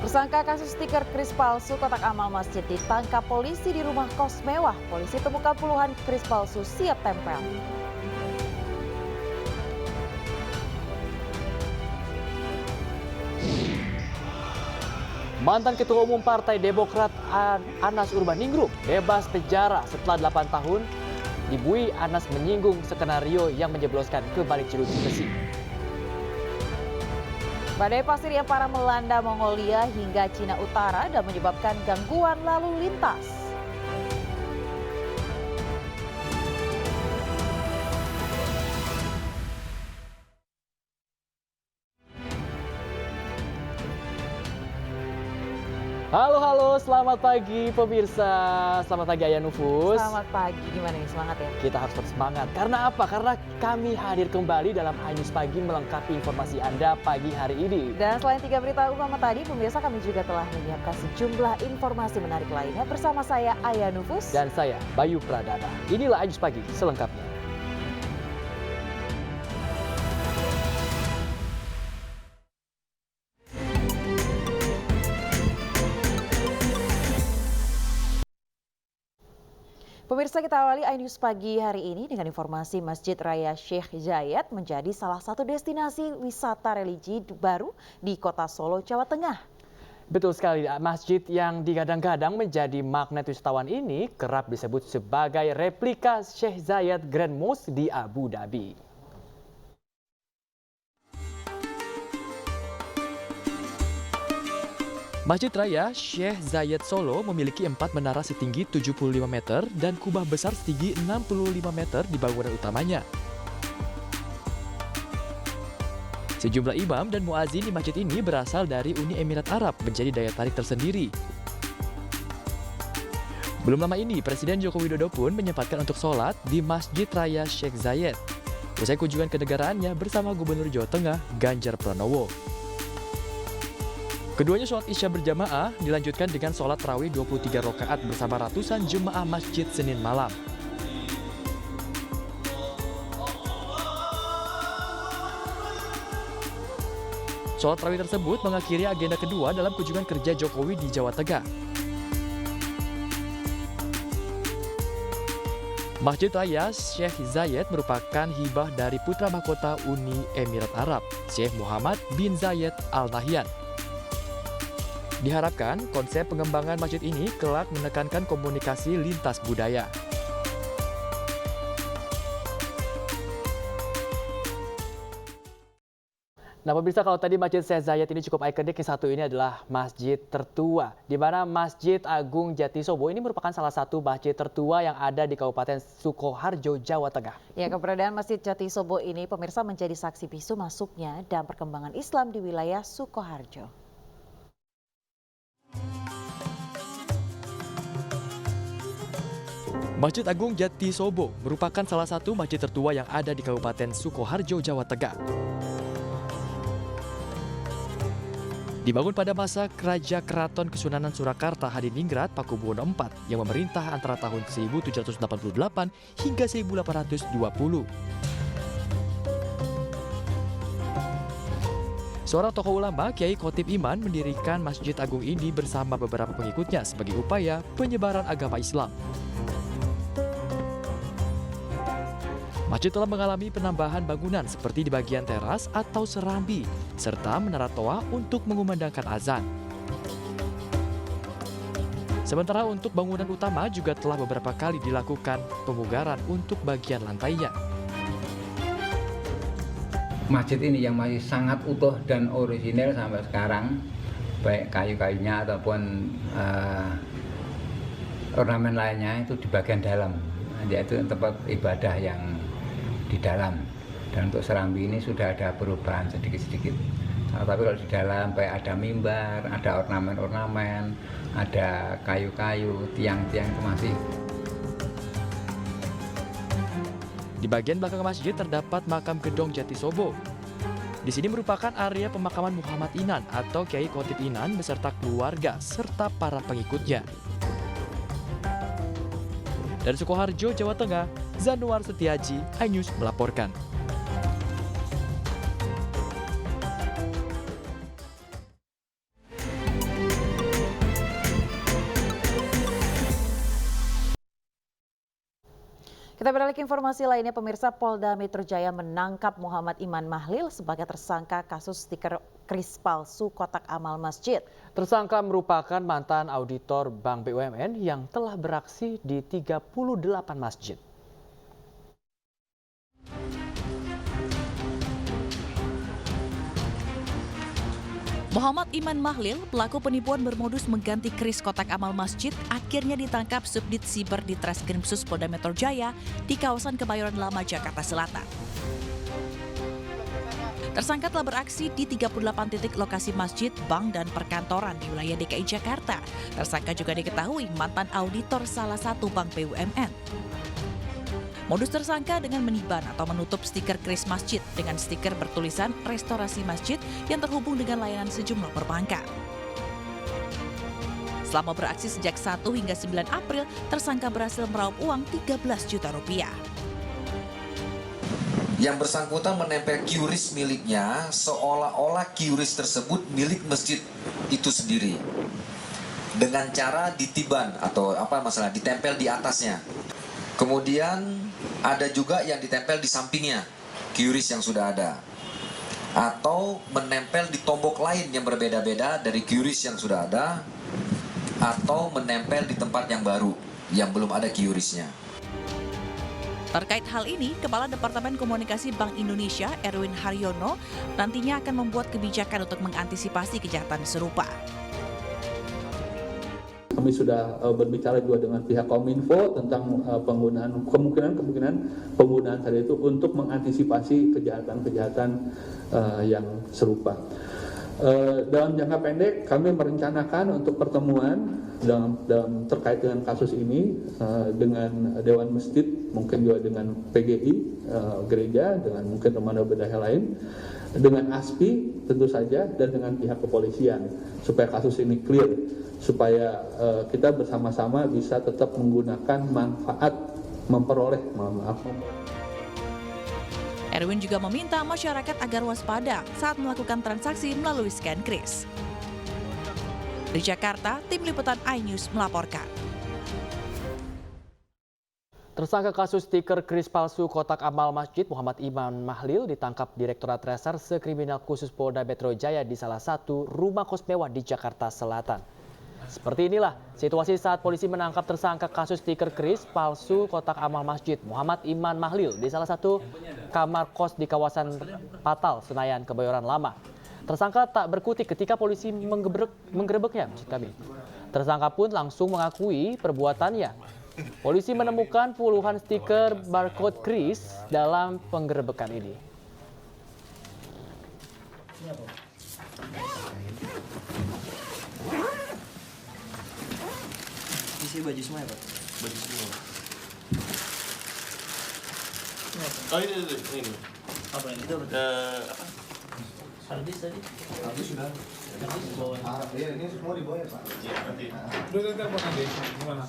Tersangka kasus stiker kris palsu kotak amal masjid ditangkap polisi di rumah kos mewah. Polisi temukan puluhan kris palsu siap tempel. Mantan Ketua Umum Partai Demokrat Anas Urbaningrum bebas penjara setelah 8 tahun. Dibui Anas menyinggung skenario yang menjebloskan ke balik jeruji besi. Badai pasir yang parah melanda Mongolia hingga Cina Utara dan menyebabkan gangguan lalu lintas. Halo, selamat pagi pemirsa. Selamat pagi Ayah Nufus. Selamat pagi, gimana nih, semangat ya? Kita harus tetap semangat. Karena apa? Karena kami hadir kembali dalam iNews Pagi melengkapi informasi Anda pagi hari ini. Dan selain 3 berita utama tadi, pemirsa kami juga telah menyiapkan sejumlah informasi menarik lainnya bersama saya Ayah Nufus. Dan saya Bayu Pradana. Inilah iNews Pagi selengkapnya. Pemirsa, kita awali iNews Pagi hari ini dengan informasi Masjid Raya Sheikh Zayed menjadi salah satu destinasi wisata religi baru di kota Solo, Jawa Tengah. Betul sekali, masjid yang digadang-gadang menjadi magnet wisatawan ini kerap disebut sebagai replika Sheikh Zayed Grand Mosque di Abu Dhabi. Masjid Raya Sheikh Zayed Solo memiliki 4 menara setinggi 75 meter dan kubah besar setinggi 65 meter di bangunan utamanya. Sejumlah imam dan muazin di masjid ini berasal dari Uni Emirat Arab, menjadi daya tarik tersendiri. Belum lama ini, Presiden Joko Widodo pun menyempatkan untuk sholat di Masjid Raya Sheikh Zayed usai kunjungan kenegaraannya bersama Gubernur Jawa Tengah Ganjar Pranowo. Keduanya sholat isya berjamaah dilanjutkan dengan sholat tarawih 23 rakaat bersama ratusan jemaah masjid Senin malam. Sholat tarawih tersebut mengakhiri agenda kedua dalam kunjungan kerja Jokowi di Jawa Tengah. Masjid Raya Sheikh Zayed merupakan hibah dari putra mahkota Uni Emirat Arab, Sheikh Muhammad bin Zayed Al Nahyan. Diharapkan konsep pengembangan masjid ini kelak menekankan komunikasi lintas budaya. Nah pemirsa, kalau tadi Masjid Sheikh Zayed ini cukup ikonik, yang satu ini adalah masjid tertua, di mana Masjid Agung Jatisobo ini merupakan salah satu masjid tertua yang ada di Kabupaten Sukoharjo, Jawa Tengah. Ya, keberadaan Masjid Jatisobo ini pemirsa menjadi saksi bisu masuknya dan perkembangan Islam di wilayah Sukoharjo. Masjid Agung Jatisobo merupakan salah satu masjid tertua yang ada di Kabupaten Sukoharjo, Jawa Tengah. Dibangun pada masa Raja Keraton Kesunanan Surakarta Hadiningrat Pakubuwono IV yang memerintah antara tahun 1788 hingga 1820. Seorang tokoh ulama, Kiai Khotib Iman, mendirikan Masjid Agung ini bersama beberapa pengikutnya sebagai upaya penyebaran agama Islam. Masjid telah mengalami penambahan bangunan seperti di bagian teras atau serambi, serta menara toa untuk mengumandangkan azan. Sementara untuk bangunan utama juga telah beberapa kali dilakukan pemugaran untuk bagian lantainya. Masjid ini yang masih sangat utuh dan orisinil sampai sekarang, baik kayu-kayunya ataupun ornamen lainnya itu di bagian dalam, yaitu tempat ibadah yang di dalam. Dan untuk serambi ini sudah ada perubahan sedikit-sedikit. Tapi kalau di dalam baik ada mimbar, ada ornamen-ornamen, ada kayu-kayu, tiang-tiang itu masih. Di bagian belakang masjid terdapat makam Gedong Jatisobo. Di sini merupakan area pemakaman Muhammad Inan atau Kiai Khotib Inan beserta keluarga serta para pengikutnya. Dari Sukoharjo, Jawa Tengah, Zanuar Setiaji, iNews melaporkan. Kita beralih ke informasi lainnya, pemirsa. Polda Metro Jaya menangkap Muhammad Iman Mahlil sebagai tersangka kasus stiker kris palsu kotak amal masjid. Tersangka merupakan mantan auditor Bank BUMN yang telah beraksi di 38 masjid. Muhammad Iman Mahlil, pelaku penipuan bermodus mengganti kris kotak amal masjid, akhirnya ditangkap Subdit Siber di Treskrimsus Polda Metro Jaya di kawasan Kebayoran Lama, Jakarta Selatan. Tersangka telah beraksi di 38 titik lokasi masjid, bank, dan perkantoran di wilayah DKI Jakarta. Tersangka juga diketahui mantan auditor salah satu bank BUMN. Modus tersangka dengan meniban atau menutup stiker kris masjid dengan stiker bertulisan restorasi masjid yang terhubung dengan layanan sejumlah perbankan. Selama beraksi sejak 1 hingga 9 April, tersangka berhasil meraup uang 13 juta rupiah. Yang bersangkutan menempel QRIS miliknya seolah-olah QRIS tersebut milik masjid itu sendiri. Dengan cara ditiban atau ditempel di atasnya. Kemudian ada juga yang ditempel di sampingnya, QRIS yang sudah ada. Atau menempel di tombok lain yang berbeda-beda dari QRIS yang sudah ada. Atau menempel di tempat yang baru, yang belum ada QRIS-nya. Terkait hal ini, Kepala Departemen Komunikasi Bank Indonesia, Erwin Haryono, nantinya akan membuat kebijakan untuk mengantisipasi kejahatan serupa. Kami sudah berbicara juga dengan pihak Kominfo tentang kemungkinan penggunaan tadi itu untuk mengantisipasi kejahatan-kejahatan yang serupa. Dalam jangka pendek kami merencanakan untuk pertemuan dalam terkait dengan kasus ini dengan Dewan Masjid, mungkin juga dengan PGI gereja, dengan mungkin lembaga berdaya lain, dengan ASPI tentu saja, dan dengan pihak kepolisian supaya kasus ini clear, supaya kita bersama-sama bisa tetap menggunakan manfaat memperoleh. Erwin juga meminta masyarakat agar waspada saat melakukan transaksi melalui scan kris. Di Jakarta, Tim Liputan iNews melaporkan. Tersangka kasus stiker kris palsu kotak amal masjid Muhammad Iman Mahlil ditangkap Direktorat Reserse Kriminal Khusus Polda Metro Jaya di salah satu rumah kos mewah di Jakarta Selatan. Seperti inilah situasi saat polisi menangkap tersangka kasus stiker kris palsu kotak amal masjid Muhammad Iman Mahlil di salah satu kamar kos di kawasan Patal, Senayan, Kebayoran Lama. Tersangka tak berkutik ketika polisi menggerebeknya. Tersangka pun langsung mengakui perbuatannya. Polisi menemukan puluhan stiker barcode kris dalam penggerebekan ini. Isi baju semua ya, Pak? Baju semua. Oh ini. Apa ini? Apa? Harddisk tadi? Harddisk sudah. Iya, ini semua di bawah ya, Pak? Iya, nanti. Udah telepon nanti. Gimana?